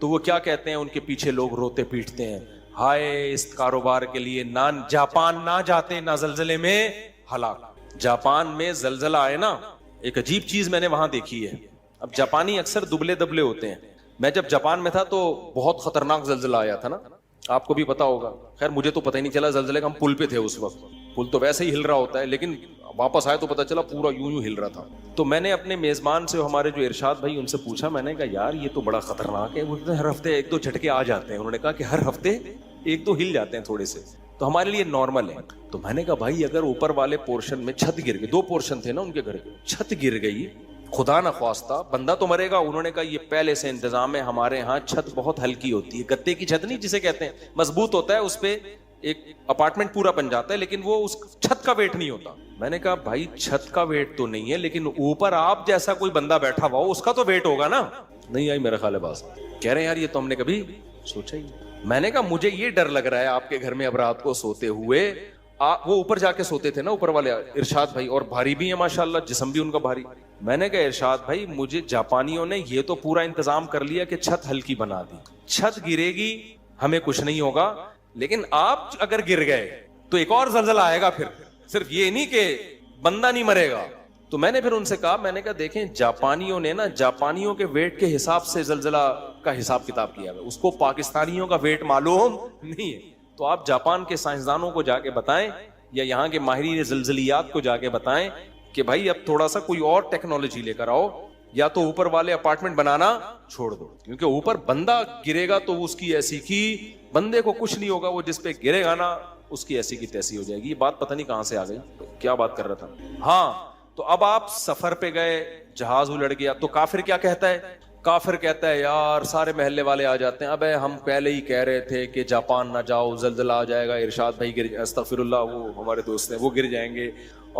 تو وہ کیا کہتے ہیں, ان کے پیچھے لوگ روتے پیٹتے ہیں, ہائے اس کاروبار کے لیے نہ جاپان نہ جاتے, نہ زلزلے میں ہلاک. جاپان میں زلزلہ آئے نا, ایک عجیب چیز میں نے وہاں دیکھی ہے. اب جاپانی اکثر دبلے دبلے ہوتے ہیں. میں جب جاپان میں تھا تو بہت خطرناک زلزلہ آیا تھا نا, آپ کو بھی پتا ہوگا. خیر مجھے تو پتہ ہی نہیں چلا زلزلے کا, ہم پل پہ تھے اس وقت. پل تو ویسے ہی ہل رہا ہوتا ہے, لیکن واپس آئے تو پتہ چلا پورا یوں ہل رہا تھا. تو میں نے اپنے میزبان سے, ہمارے جو ارشاد بھائی, ان سے پوچھا, میں نے کہا یار یہ تو بڑا خطرناک ہے. وہ ہر ہفتے ایک دو جھٹکے آ جاتے ہیں. انہوں نے کہا کہ ہر ہفتے ایک دو ہل جاتے ہیں تھوڑے سے, تو ہمارے لیے نارمل ہے. تو میں نے کہا بھائی اگر اوپر والے پورشن میں چھت گر گئی, 2 پورشن تھے نا ان کے گھر کے, چھت گر گئی, خدا نہ خواستہ بندہ تو مرے گا. انہوں نے کہا یہ پہلے سے انتظام ہے, ہمارے ہاں چھت بہت ہلکی ہوتی ہے, گتے کی چھت نہیں جسے کہتے ہیں, مضبوط ہوتا ہے, اس پہ ایک اپارٹمنٹ پورا بن جاتا ہے, لیکن وہ اس چھت کا ویٹ نہیں ہوتا. میں نے کہا بھائی چھت کا ویٹ تو نہیں ہے, لیکن اوپر آپ جیسا کوئی بندہ بیٹھا ہوا ہو اس کا تو ویٹ ہوگا نا. نہیں آئی میرا خیال ہے بات. کہہ رہے ہیں یار یہ تو ہم نے کبھی سوچا ہی نہیں. میں نے کہا مجھے یہ ڈر لگ رہا ہے آپ کے گھر میں اب رات کو سوتے ہوئے, وہ اوپر جا کے سوتے تھے نا اوپر والے ارشاد بھائی, اور بھاری بھی ہیں ماشاءاللہ, جسم بھی ان کا بھاری. میں نے کہا ارشاد بھائی مجھے جاپانیوں نے یہ تو پورا انتظام کر لیا کہ چھت ہلکی بنا دی, چھت گرے گی ہمیں کچھ نہیں ہوگا, لیکن آپ اگر گر گئے تو ایک اور زلزلہ آئے گا, پھر صرف یہ نہیں کہ بندہ نہیں مرے گا. تو میں نے پھر ان سے کہا, میں نے کہا دیکھیں جاپانیوں نے نا جاپانیوں کے ویٹ کے حساب سے زلزلہ کا حساب کتاب کیا ہے, اس کو پاکستانیوں کا ویٹ معلوم نہیں ہے. تو آپ جاپان کے سائنسدانوں کو جا کے بتائیں, یا یہاں کے ماہرین زلزلیات کو جا کے بتائیں کہ بھائی اب تھوڑا سا کوئی اور ٹیکنالوجی لے کر آؤ, یا تو اوپر والے اپارٹمنٹ بنانا چھوڑ دو, کیونکہ اوپر بندہ گرے گا تو اس کی ایسی کی, بندے کو کچھ نہیں ہوگا, وہ جس پہ گرے گا نا اس کی ایسی کی تیسی ہو جائے گی. یہ بات پتہ نہیں کہاں سے آ گئی, کیا بات کر رہا تھا. ہاں تو اب آپ سفر پہ گئے, جہاز الٹ گیا, تو کافر کیا کہتا ہے, کافر کہتا ہے یار سارے محلے والے آ جاتے ہیں, ابے ہم پہلے ہی کہہ رہے تھے کہ جاپان نہ جاؤ زلزلہ آ جائے گا, ارشاد بھائی گر, استغفر اللہ, وہ ہمارے دوست ہیں وہ گر جائیں گے,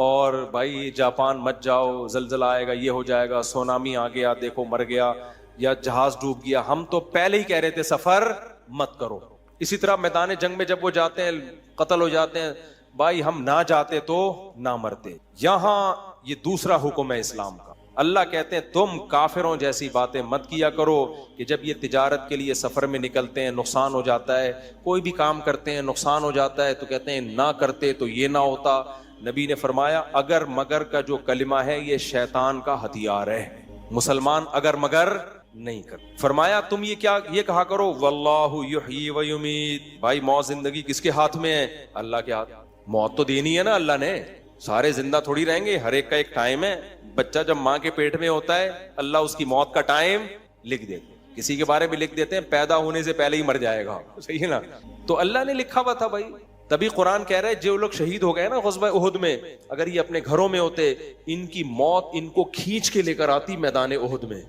اور بھائی جاپان مت جاؤ زلزلہ آئے گا, یہ ہو جائے گا, سونامی آ گیا دیکھو مر گیا, یا جہاز ڈوب گیا. ہم تو پہلے ہی کہہ رہے تھے سفر مت کرو. اسی طرح میدان جنگ میں جب وہ جاتے ہیں قتل ہو جاتے ہیں, بھائی ہم نہ جاتے تو نہ مرتے. یہاں یہ دوسرا حکم ہے اسلام کا. اللہ کہتے ہیں تم کافروں جیسی باتیں مت کیا کرو کہ جب یہ تجارت کے لیے سفر میں نکلتے ہیں نقصان ہو جاتا ہے, کوئی بھی کام کرتے ہیں نقصان ہو جاتا ہے, تو کہتے ہیں نہ کرتے تو یہ نہ ہوتا. نبی نے فرمایا اگر مگر کا جو کلمہ ہے یہ شیطان کا ہتھیار ہے, مسلمان اگر مگر نہیں کر. فرمایا تم یہ کیا یہ کہا کرو واللہ یحیی و یمیت, بھائی موت زندگی کس کے ہاتھ میں ہے, اللہ کے ہاتھ. موت تو دینی ہے نا اللہ نے, سارے زندہ تھوڑی رہیں گے, ہر ایک کا ایک ٹائم ہے. بچہ جب ماں کے پیٹ میں ہوتا ہے اللہ اس کی موت کا ٹائم لکھ دیتے, کسی کے بارے میں لکھ دیتے ہیں پیدا ہونے سے پہلے ہی مر جائے گا, صحیح ہے نا, تو اللہ نے لکھا ہوا تھا بھائی. تبھی قرآن کہہ رہا ہے جو لوگ شہید ہو گئے نا غزوہ احد میں, اگر یہ اپنے گھروں میں ہوتے ان کی موت ان کو کھینچ کے لے کر آتی میدان احد میں,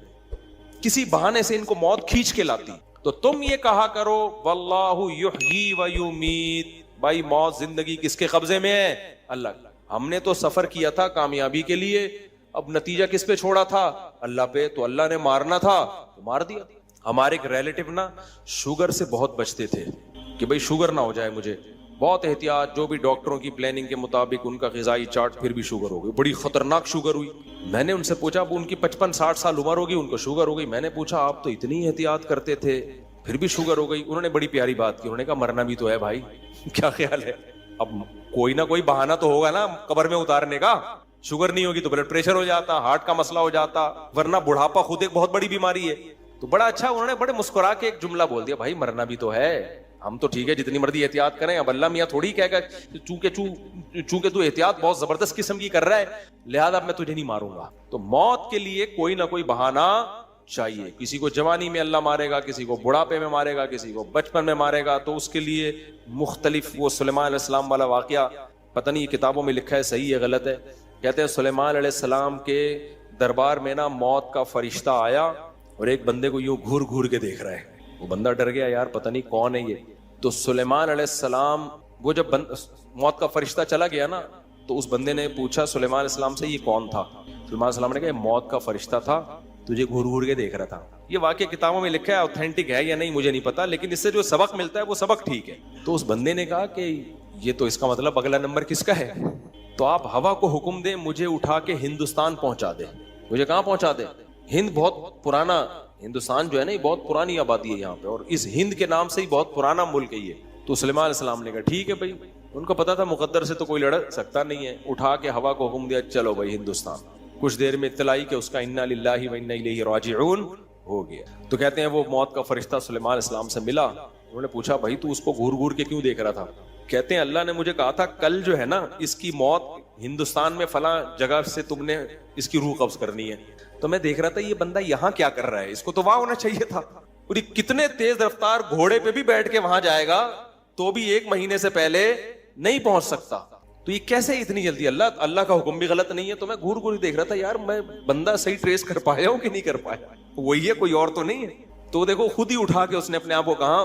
کسی بہانے سے ان کو موت کھینچ کے لاتی. تو تم یہ کہا کرو واللہ یحیی و یمیت, بھائی موت زندگی کس کے قبضے میں ہے, اللہ. ہم نے تو سفر کیا تھا کامیابی کے لیے, اب نتیجہ کس پہ چھوڑا تھا, اللہ پہ. تو اللہ نے مارنا تھا تو مار دیا. ہمارے ایک ریلیٹو نا شوگر سے بہت بچتے تھے کہ بھائی شوگر نہ ہو جائے مجھے, بہت احتیاط, جو بھی ڈاکٹروں کی پلاننگ کے مطابق ان کا غذائی چارٹ, پھر بھی شوگر ہو گئی, بڑی خطرناک شوگر ہوئی. میں نے ان سے پوچھا, اب ان کی 55-60 سال عمر ہوگی, ان کو شوگر ہو گئی. میں نے پوچھا آپ تو اتنی احتیاط کرتے تھے پھر بھی شوگر ہو گئی. انہوں نے بڑی پیاری بات کی, انہوں نے کہا مرنا بھی تو ہے بھائی, کیا خیال ہے, اب کوئی نہ کوئی بہانہ تو ہوگا نا قبر میں اتارنے کا. شوگر نہیں ہوگی تو بلڈ پریشر ہو جاتا, ہارٹ کا مسئلہ ہو جاتا, ورنہ بڑھاپا خود ایک بہت بڑی بیماری ہے. تو بڑا اچھا انہوں نے بڑے مسکرا کے ایک جملہ بول دیا, بھائی مرنا بھی تو ہے, ہم تو ٹھیک ہے جتنی مرضی احتیاط کریں, اب اللہ میاں تھوڑی کہے گا چونکہ تو احتیاط بہت زبردست قسم کی کر رہا ہے لہذا میں تجھے نہیں ماروں گا. تو موت کے لیے کوئی نہ کوئی بہانہ چاہیے. کسی کو جوانی میں اللہ مارے گا, کسی کو بڑھاپے میں مارے گا, کسی کو بچپن میں مارے گا, تو اس کے لیے مختلف. وہ سلیمان علیہ السلام والا واقعہ پتہ نہیں کتابوں میں لکھا ہے صحیح ہے غلط ہے, کہتے ہیں سلیمان علیہ السلام کے دربار میں نا موت کا فرشتہ آیا اور ایک بندے کو یوں گھور گھور کے دیکھ رہا ہے. وہ بندہ ڈر گیا, یار پتہ نہیں کون ہے یہ. تو سلیمان علیہ السلام, وہ جب موت کا فرشتہ چلا گیا نا تو اس بندے نے پوچھا سلیمان علیہ السلام سے یہ کون تھا. سلیمان علیہ السلام نے کہا موت کا فرشتہ تھا, تجھے گھور گھور کے دیکھ رہا تھا. یہ واقعہ کتابوں میں لکھا ہے, اوتھینٹک ہے یا نہیں مجھے نہیں پتا, لیکن اس سے جو سبق ملتا ہے وہ سبق ٹھیک ہے. تو اس بندے نے کہا کہ یہ تو اس کا مطلب اگلا نمبر کس کا ہے, تو آپ ہوا کو حکم دیں مجھے اٹھا کے ہندوستان پہنچا دے. مجھے کہاں پہنچا دے, ہند بہت پرانا ہندوستان جو ہے نا یہ بہت پرانی آبادی ہے یہاں پہ, اور اس ہند کے نام سے ہی بہت پرانا ملک ہے یہ. تو سلیمان علیہ السلام نے کہا ٹھیک ہے بھائی, ان کو پتا تھا مقدر سے تو کوئی لڑ سکتا نہیں ہے, اٹھا کے ہوا کو حکم دیا چلو بھائی ہندوستان. کچھ دیر میں اطلاع کہ اس کا انا للہ و انا الیہ راجعون ہو گیا. تو کہتے ہیں وہ موت کا فرشتہ سلیمان علیہ السلام سے ملا, انہوں نے پوچھا بھائی تو اس کو گھور گھور کے کیوں دیکھ رہا تھا؟ کہتے ہیں اللہ نے مجھے کہا تھا کل جو ہے نا اس کی موت ہندوستان میں فلاں جگہ سے تم نے اس کی روح قبض کرنی ہے, تو میں دیکھ رہا تھا یہ بندہ یہاں کیا کر رہا ہے, اس کو تو وہاں ہونا چاہیے تھا. اور یہ کتنے تیز رفتار گھوڑے پہ بھی بیٹھ کے وہاں جائے گا تو بھی 1 مہینے سے پہلے نہیں پہنچ سکتا, تو یہ کیسے اتنی جلدی؟ اللہ کا حکم بھی غلط نہیں ہے. تو میں گھور گھور دیکھ رہا تھا یار میں بندہ صحیح ٹریس کر پایا ہوں کہ نہیں کر پایا, وہی ہے کوئی اور تو نہیں ہے. تو دیکھو خود ہی اٹھا کے اس نے اپنے آپ کو کہا.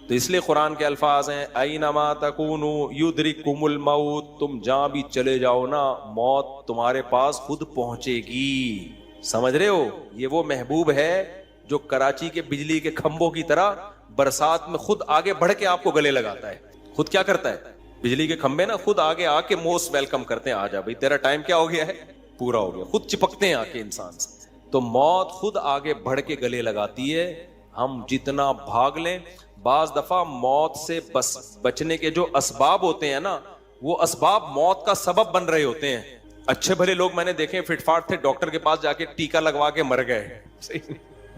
تو اس لیے قرآن کے الفاظ ہیں اینما تکونوا یدرککم الموت, تم جہاں بھی چلے جاؤ نا موت تمہارے پاس خود پہنچے گی. سمجھ رہے ہو؟ یہ وہ محبوب ہے جو کراچی کے بجلی کے کھمبوں کی طرح برسات میں خود آگے بڑھ کے آپ کو گلے لگاتا ہے. خود کیا کرتا ہے؟ بجلی کے کھمبے نا خود آگے آ کے موسٹ ویلکم کرتے ہیں, آ جا بھائی تیرا ٹائم کیا ہو گیا ہے, پورا ہو گیا. خود چپکتے ہیں آ کے انسان سے. تو موت خود آگے بڑھ کے گلے لگاتی ہے. ہم جتنا بھاگ لیں, بعض دفعہ موت سے بچنے کے جو اسباب ہوتے ہیں نا وہ اسباب موت کا سبب بن رہے ہوتے ہیں. اچھے بھلے لوگ میں نے دیکھے فٹ فاٹ تھے, ڈاکٹر کے پاس جا کے ٹیکا لگوا کے مر گئے.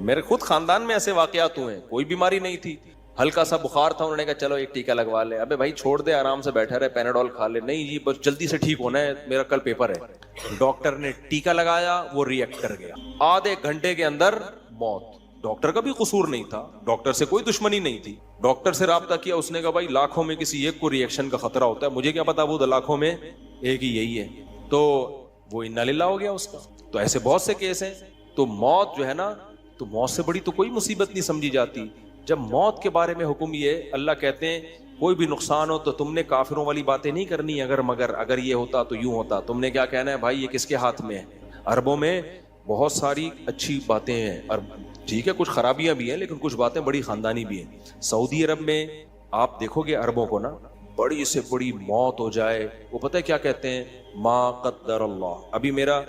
میرے خود خاندان میں ایسے واقعات ہوئے ہیں, کوئی بیماری نہیں تھی, ہلکا سا بخار تھا, انہوں نے کہا چلو ایک ٹیکا لگوا لے. ابے بھائی چھوڑ دے, آرام سے بیٹھا رہے, پیناڈول کھا لے. نہیں جی بس جلدی سے ٹھیک ہونا ہے, میرا کل پیپر ہے. ڈاکٹر نے ٹیکا لگایا, وہ ریئیکٹ کر گیا, آدھے گھنٹے کے اندر موت. ڈاکٹر کا بھی قصور نہیں تھا, ڈاکٹر سے کوئی دشمنی نہیں تھی. ڈاکٹر سے رابطہ کیا, اس نے کہا بھائی لاکھوں میں کسی ایک کو ریئیکشن کا خطرہ ہوتا ہے, مجھے کیا پتا وہ لاکھوں میں ایک ہی یہی ہے. تو وہ انا للہ ہو گیا اس کا. تو ایسے بہت سے کیس ہیں. تو موت جو ہے نا, تو موت سے بڑی تو کوئی مصیبت نہیں سمجھی جاتی. جب موت کے بارے میں حکم یہ اللہ کہتے ہیں کوئی بھی نقصان ہو تو تم نے کافروں والی باتیں نہیں کرنی, اگر یہ ہوتا تو یوں ہوتا. تم نے کیا کہنا ہے بھائی یہ کس کے ہاتھ میں ہے. عربوں میں بہت ساری اچھی باتیں ہیں, ٹھیک ہے کچھ خرابیاں بھی ہیں لیکن کچھ باتیں بڑی خاندانی بھی ہیں. سعودی عرب میں آپ دیکھو گے عربوں کو نا, بڑی سے بڑی موت ہو جائے وہ پتہ ہے کیا کہتے ہیں, ما قدر اللہ. ابھی میرا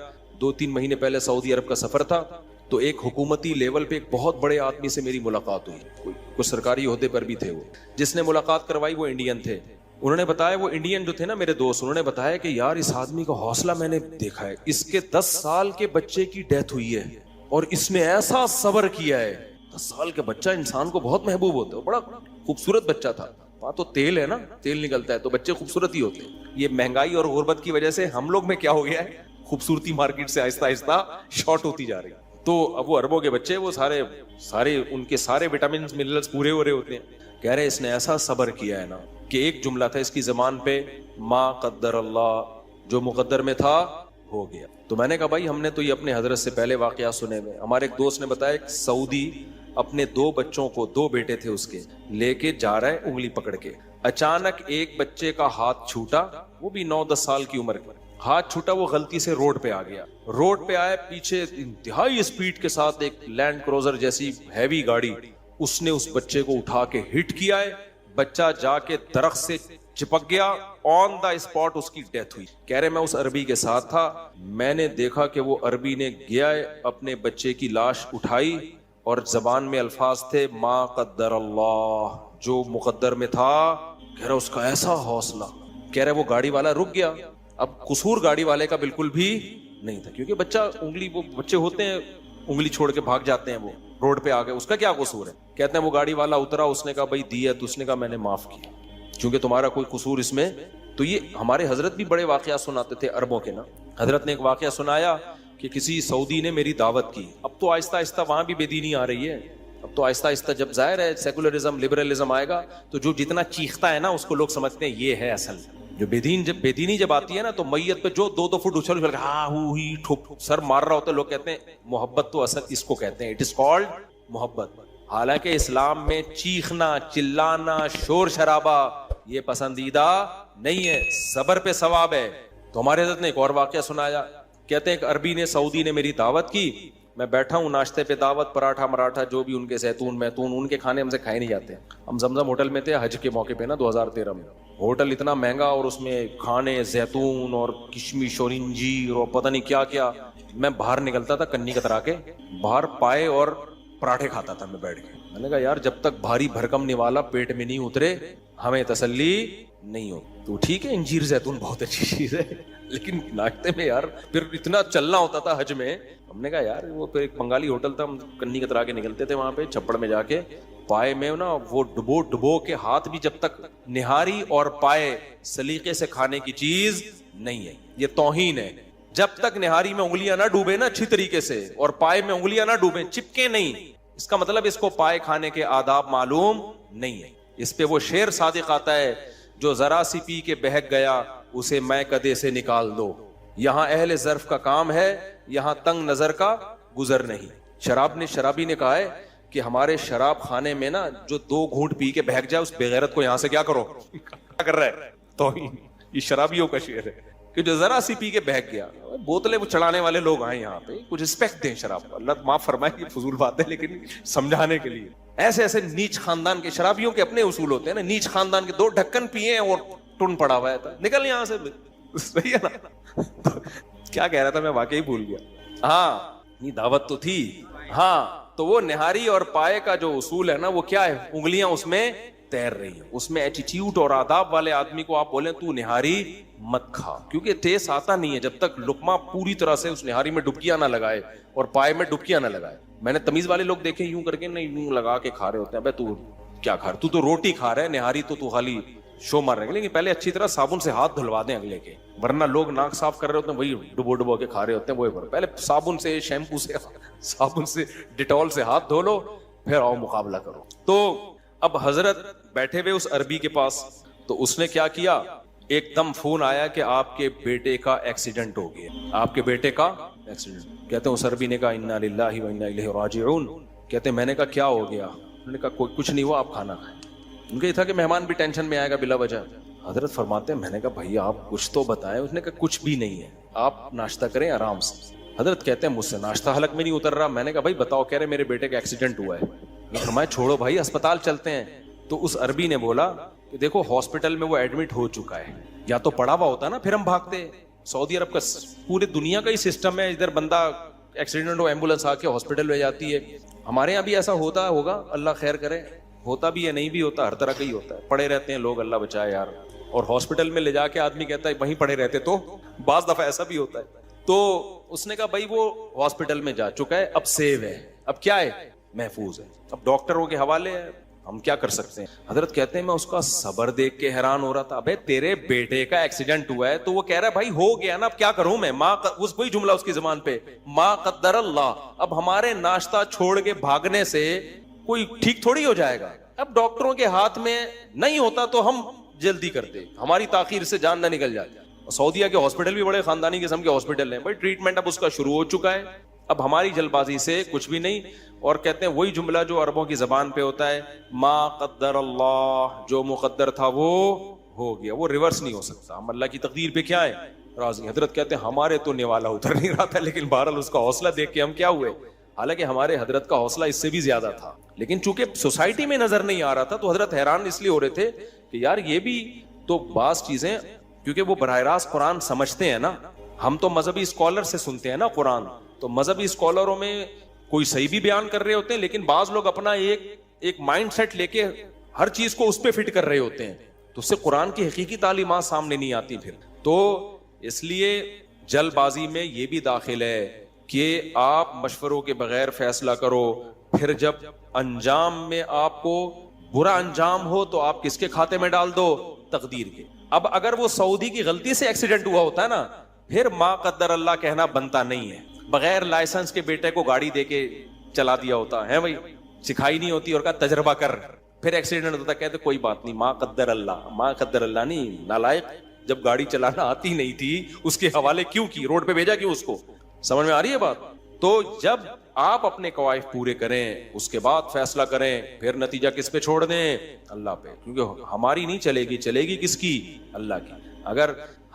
2-3 مہینے پہلے سعودی عرب کا سفر تھا, تو ایک حکومتی لیول پہ ایک بہت بڑے آدمی سے میری ملاقات ہوئی, کچھ سرکاری عہدے پر بھی تھے. وہ جس نے ملاقات کروائی وہ انڈین تھے. انہوں نے بتایا, وہ انڈین جو تھے نا میرے دوست, انہوں نے بتایا کہ یار اس آدمی کا حوصلہ میں نے دیکھا ہے, اس کے 10 سال کے بچے کی ڈیتھ ہوئی ہے اور اس نے ایسا صبر کیا ہے. 10 سال کے بچہ انسان کو بہت محبوب ہوتا ہے, بڑا خوبصورت بچہ تھا. وہاں تو تیل ہے نا, تیل نکلتا ہے تو بچے خوبصورت ہی ہوتے ہیں. یہ مہنگائی اور غربت کی وجہ سے ہم لوگ میں کیا ہو گیا ہے, خوبصورتی مارکیٹ سے آہستہ آہستہ شارٹ ہوتی جا رہی ہے. تو اب وہ عربوں کے بچے وہ سارے ان کے سارے وٹامنز منرلز پورے ہو رہے ہوتے ہیں. کہہ رہے اس نے ایسا صبر کیا ہے نا کہ ایک جملہ تھا اس کی زبان پہ, ما قدر اللہ, جو مقدر میں تھا ہو گیا. تو میں نے کہا بھائی ہم نے تو یہ اپنے حضرت سے پہلے واقعات سنے ہوئے. ہمارے ایک دوست نے بتایا ایک سعودی اپنے 2 بچوں کو, 2 بیٹے تھے اس کے, لے کے جا رہا ہے انگلی پکڑ کے. اچانک ایک بچے کا ہاتھ چھوٹا, وہ بھی 9-10 سال کی عمر کا ہاتھ چھوٹا, وہ غلطی سے روڈ پہ آ گیا. روڈ پہ آئے, پیچھے انتہائی اسپیڈ کے ساتھ ایک لینڈ کروزر جیسی ہیوی گاڑی, اس نے اس بچے کو اٹھا کے ہٹ کیا ہے. بچہ جا کے درخت سے چپک گیا, آن دا اسپاٹ اس کی ڈیتھ ہوئی. کہہ رہے میں اس عربی کے ساتھ تھا, میں نے دیکھا کہ وہ عربی نے گیا ہے اپنے بچے کی لاش اٹھائی اور زبان میں الفاظ تھے ما قدر اللہ, جو مقدر میں تھا. کہہ رہا اس کا ایسا حوصلہ. کہہ رہے وہ گاڑی والا رک گیا. اب قصور گاڑی والے کا بالکل بھی نہیں تھا, کیونکہ بچہ انگلی, وہ بچے ہوتے ہیں انگلی چھوڑ کے بھاگ جاتے ہیں, وہ روڈ پہ آ گئے, اس کا کیا قصور ہے. کہتے ہیں وہ گاڑی والا اترا, اس نے کہا بھائی دی ہے, تو اس نے کہا میں نے معاف کیا چونکہ تمہارا کوئی قصور اس میں. تو یہ ہمارے حضرت بھی بڑے واقعات سناتے تھے عربوں کے نا. حضرت نے ایک واقعہ سنایا کہ کسی سعودی نے میری دعوت کی. اب تو آہستہ آہستہ وہاں بھی بے دینی آ رہی ہے. اب تو آہستہ آہستہ جب ظاہر ہے سیکولرزم لبرلزم آئے گا تو جو جتنا چیختا ہے نا اس کو لوگ سمجھتے ہیں یہ ہے اصل. جو بے دینی جب آتی ہے نا تو میت پہ جو 2-2 فٹ اچھل کے ہاں ہو ہی ٹھوک سر مار رہا ہوتا ہے, لوگ کہتے ہیں محبت. تو اصل اس کو کہتے ہیں اٹ از کالڈ محبت. حالانکہ اسلام میں چیخنا, چلانا, شور شرابہ یہ پسندیدہ نہیں ہے, صبر پہ ثواب ہے. تو ہمارے حضرت نے ایک اور واقعہ سنایا. کہتے ہیں کہ عربی نے, سعودی نے میری دعوت کی, میں بیٹھا ہوں ناشتے پہ, دعوت پراٹھا مراٹھا جو بھی ان کے زیتون میتون, ان کے کھانے ہم سے کھائے نہیں جاتے. ہم زمزم ہوٹل میں تھے حج کے موقع پہ نا 2013 میں. ہوٹل اتنا مہنگا اور اس میں کھانے زیتون اور کشمش اور انجیر اور پتہ نہیں کیا کیا. میں باہر نکلتا تھا کنی کترا کے, باہر پائے اور پراٹھے کھاتا تھا میں بیٹھ کے. میں نے کہا یار جب تک بھاری بھرکم نوالا پیٹ میں نہیں اترے ہمیں تسلی نہیں ہو. تو ٹھیک ہے انجیر زیتون بہت اچھی چیز ہے, لیکن ناشتے میں یار پھر اتنا چلنا ہوتا تھا حج میں. ہم نے کہا یار وہ پھر ایک بنگالی ہوٹل تھا, ہم کنی کترا کے نکلتے تھے وہاں پہ چھپڑ میں جا کے, پائے میں نا وہ ڈبو کے ہاتھ بھی, جب تک نہاری اور پائے سلیقے سے کھانے کی چیز نہیں ہے, یہ توہین ہے. جب تک نہاری میں انگلیاں نہ ڈوبے نا اچھی طریقے سے اور پائے میں انگلیاں نہ ڈوبے, چپکے نہیں, اس کا مطلب اس کو پائے کھانے کے آداب معلوم نہیں ہے. اس پہ وہ شعر صادق آتا ہے, جو ذرا سی پی کے بہک گیا اسے میں کدے سے نکال دو. یہاں اہل ظرف کا کام ہے, یہاں تنگ نظر کا گزر نہیں. شرابی نے کہا ہے کہ ہمارے شراب خانے میں نا جو 2 گھونٹ پی کے بہک جائے اس بغیرت کو یہاں سے کیا کرو, کیا کر رہا ہے, توہین. یہ شرابیوں کا شعر ہے کہ جو ذرا سی پی کے بہک گیا. بوتلیں وہ چڑھانے والے لوگ آئے یہاں پہ, کچھ رسپیکٹ دیں شراب کو. اللہ معاف فرمائے کہ فضول بات ہے لیکن سمجھانے کے لیے. ایسے ایسے نیچ خاندان کے شرابیوں کے اپنے اصول ہوتے ہیں نا. نیچ خاندان کے 2 ڈھکن پیے اور ٹن پڑا ہوا ہے, نکل یہاں سے. صحیح ہے نا. کیا کہہ رہا تھا میں واقعی بھول گیا. ہاں یہ دعوت تو تھی. ہاں تو وہ نہاری اور پائے کا جو اصول ہے نا وہ کیا ہے, انگلیاں اس میں تیر رہی ہیں. اس میں ایٹیٹیوڈ اور آداب والے آدمی کو آپ بولیں تو نہاری مت کھا, کیونکہ ٹیسٹ آتا نہیں ہے جب تک لقمہ پوری طرح سے اس نہاری میں ڈبکیاں نہ لگائے اور پائے میں ڈبکیاں نہ لگائے. میں نے تمیز والے لوگ دیکھے یوں کر کے نہیں یوں لگا کے کھا رہے ہوتے ہیں. تو کیا کھا رہا, تو روٹی کھا رہا ہے, نہاری تو خالی شو مار رہے ہیں. لیکن پہلے اچھی طرح صابن سے ہاتھ دھلوا دیں اگلے کے, ورنہ لوگ ناک صاف کر رہے ہوتے ہیں وہی ڈبو کے کھا رہے ہوتے ہیں. وہی پہلے صابن سے, شیمپو سے, صابن سے, ڈیٹول سے ہاتھ دھو لو, پھر آؤ مقابلہ کرو. تو اب حضرت بیٹھے ہوئے اس عربی کے پاس, تو اس نے کیا کیا, ایک دم فون آیا کہ آپ کے بیٹے کا ایکسیڈنٹ ہو گیا, آپ کے بیٹے کا ایکسیڈنٹ. کہتے ہیں اس عربی نے کہا انا للہ و انا الیہ راجعون. کہتے ہیں میں نے کہا کیا ہو گیا, انہوں نے کہا کچھ نہیں ہوا, آپ کھانا کھائیں. ان کا یہ تھا کہ مہمان بھی ٹینشن میں آئے گا بلا وجہ. حضرت فرماتے ہیں میں نے کہا بھائی آپ کچھ تو بتائیں. اس نے کہا کچھ بھی نہیں ہے, آپ ناشتہ کریں آرام سے. حضرت کہتے ہیں مجھ سے ناشتہ حلق میں نہیں اتر رہا. میں نے کہا بھائی بتاؤ. کہہ رہے میرے بیٹے کا ایکسیڈنٹ ہوا ہے. فرمایا چھوڑو بھائی اسپتال چلتے ہیں. تو اس عربی نے بولا کہ دیکھو ہاسپٹل میں وہ ایڈمٹ ہو چکا ہے, یا تو پڑا ہوا ہوتا نا پھر ہم بھاگتے. سعودی عرب کا پورے دنیا کا ہی سسٹم ہے, ادھر بندہ ایکسیڈنٹ ہو ایمبولینس آ کے ہاسپٹل لے جاتی ہے. ہمارے یہاں بھی ایسا ہوتا ہوگا, اللہ خیر کرے, ہوتا بھی ہے نہیں بھی ہوتا, ہر طرح کا ہی ہوتا ہے. پڑے رہتے ہیں لوگ, اللہ بچائے یار. اور ہاسپٹل میں لے جا کے آدمی کہتا ہے وہیں پڑے رہتے, تو بعض دفعہ ایسا بھی ہوتا ہے. تو اس نے کہا بھائی وہ ہاسپٹل میں جا چکا ہے, اب سیو ہے, اب کیا ہے, محفوظ ہے. اب ڈاکٹروں کے حوالے ہے, ہم کیا کر سکتے ہیں. حضرت کہتے ہیں میں اس کا صبر دیکھ کے حیران ہو رہا تھا. ابے تیرے بیٹے کا ایکسیڈنٹ ہوا ہے تو وہ کہہ رہا ہے بھائی ہو گیا نا, اب کیا کروں میں, وہی جملہ اس کی زبان پہ, ما قدر اللہ. اب ہمارے ناشتہ چھوڑ کے بھاگنے سے کوئی ٹھیک تھوڑی ہو جائے گا. اب ڈاکٹروں کے ہاتھ میں نہیں ہوتا تو ہم جلدی کرتے, ہماری تاخیر سے جان نہ نکل جائے. سعودیہ کے ہاسپٹل بھی بڑے خاندانی قسم کے ہاسپٹل ہیں بھائی, ٹریٹمنٹ اب اس کا شروع ہو چکا ہے, اب ہماری جلد بازی سے کچھ بھی نہیں. اور کہتے ہیں وہی جملہ جو عربوں کی زبان پہ ہوتا ہے, ما قدر اللہ, جو مقدر تھا وہ ہو گیا, وہ ریورس نہیں ہو سکتا. ہم اللہ کی تقدیر پہ کیا ہے راضی. حضرت کہتے ہیں ہمارے تو نوالا اتر نہیں رہا تھا, لیکن بہرحال اس کا حوصلہ دیکھ کے ہم کیا ہوئے. حالانکہ ہمارے حضرت کا حوصلہ اس سے بھی زیادہ تھا, لیکن چونکہ سوسائٹی میں نظر نہیں آ رہا تھا تو حضرت حیران اس لیے ہو رہے تھے کہ یار یہ بھی تو بعض چیزیں, کیونکہ وہ براہ راست قرآن سمجھتے ہیں نا. ہم تو مذہبی اسکالر سے سنتے ہیں نا قرآن, تو مذہبی اسکالروں میں کوئی صحیح بھی بیان کر رہے ہوتے ہیں, لیکن بعض لوگ اپنا ایک مائنڈ سیٹ لے کے ہر چیز کو اس پہ فٹ کر رہے ہوتے ہیں, تو اس سے قرآن کی حقیقی تعلیمات سامنے نہیں آتی پھر. تو اس لیے جلد بازی میں یہ بھی داخل ہے کہ آپ مشوروں کے بغیر فیصلہ کرو, پھر جب انجام میں آپ کو برا انجام ہو تو آپ کس کے کھاتے میں ڈال دو, تقدیر کے. اب اگر وہ سعودی کی غلطی سے ایکسیڈنٹ ہوا ہوتا ہے نا, پھر ما قدر اللہ کہنا بنتا نہیں ہے. بغیر لائسنس کے بیٹے کو گاڑی دے کے چلا دیا ہوتا ہے بھائی, سکھائی نہیں ہوتی, اور کہا تجربہ کر, پھر ایکسیڈنٹ ہوتا, کہتے کوئی بات نہیں, ما قدر اللہ. ما قدر اللہ نہیں, نالائق, جب گاڑی چلانا آتی نہیں تھی اس کے حوالے کیوں کی, روڈ پہ بھیجا کیوں اس کو. سمجھ میں آ رہی ہے بات. تو جب آپ اپنے قواعد پورے کریں اس کے بعد فیصلہ کریں, پھر نتیجہ کس پہ چھوڑ دیں, اللہ پہ. کیونکہ ہماری نہیں چلے گی, چلے گی کس کی, اللہ کی. اگر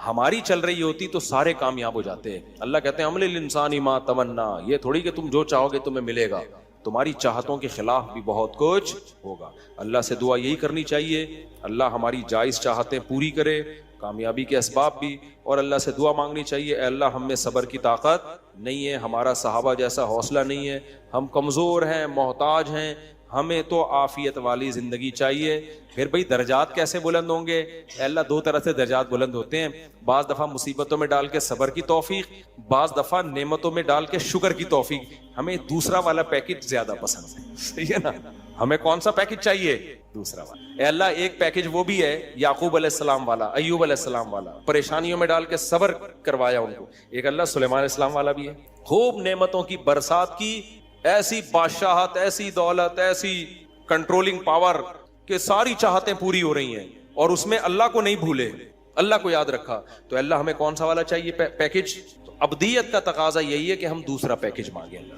ہماری چل رہی ہوتی تو سارے کامیاب ہو جاتے. اللہ کہتے ہیں عمل الانسان ما تمنا, یہ تھوڑی کہ تم جو چاہو گے تمہیں ملے گا, تمہاری چاہتوں کے خلاف بھی بہت کچھ ہوگا. اللہ سے دعا یہی کرنی چاہیے, اللہ ہماری جائز چاہتیں پوری کرے, کامیابی کے اسباب بھی، اور اللہ سے دعا مانگنی چاہیے اے اللہ ہم میں صبر کی طاقت نہیں ہے، ہمارا صحابہ جیسا حوصلہ نہیں ہے، ہم کمزور ہیں، محتاج ہیں، ہمیں تو عافیت والی زندگی چاہیے۔ پھر بھئی درجات کیسے بلند ہوں گے؟ اے اللہ دو طرح سے درجات بلند ہوتے ہیں، بعض دفعہ مصیبتوں میں ڈال کے صبر کی توفیق، بعض دفعہ نعمتوں میں ڈال کے شکر کی توفیق۔ ہمیں دوسرا والا پیکج زیادہ پسند ہے، صحیح ہے نا؟ ہمیں کون سا پیکج چاہیے؟ دوسرا والا۔ اے اللہ ایک پیکج وہ بھی ہے یعقوب علیہ السلام والا، ایوب علیہ السلام والا، پریشانیوں میں ڈال کے صبر کروایا ان کو۔ ایک اللہ سلیمان علیہ السلام والا بھی ہے، خوب نعمتوں کی برسات کی، ایسی بادشاہت، ایسی دولت، ایسی کنٹرولنگ پاور کہ ساری چاہتیں پوری ہو رہی ہیں، اور اس میں اللہ کو نہیں بھولے، اللہ کو یاد رکھا۔ تو اللہ ہمیں کون سا والا چاہیے پیکج؟ تو ابدیت کا تقاضا یہی ہے کہ ہم دوسرا پیکج مانگیں اللہ سے۔